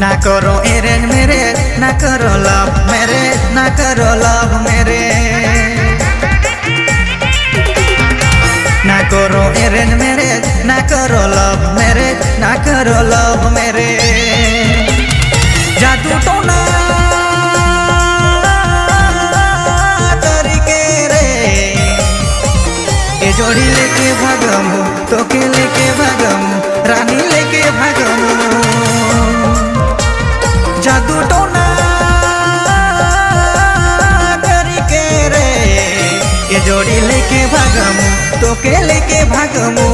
ना करो arrange marriage, ना करो लव मैरिज, ना करो लव मैरिज। ना करो अरेंज मैरिज, ना करो लव मैरिज, ना करो लव मैरिज। जादू टोना तरीके रे ये जोड़ी लेके भागमु, तोके लेके भागमु, रानी लेके भागमु। जादू टोना तरीके रे ये जोड़ी लेके भागमु, तोके लेके भागमु।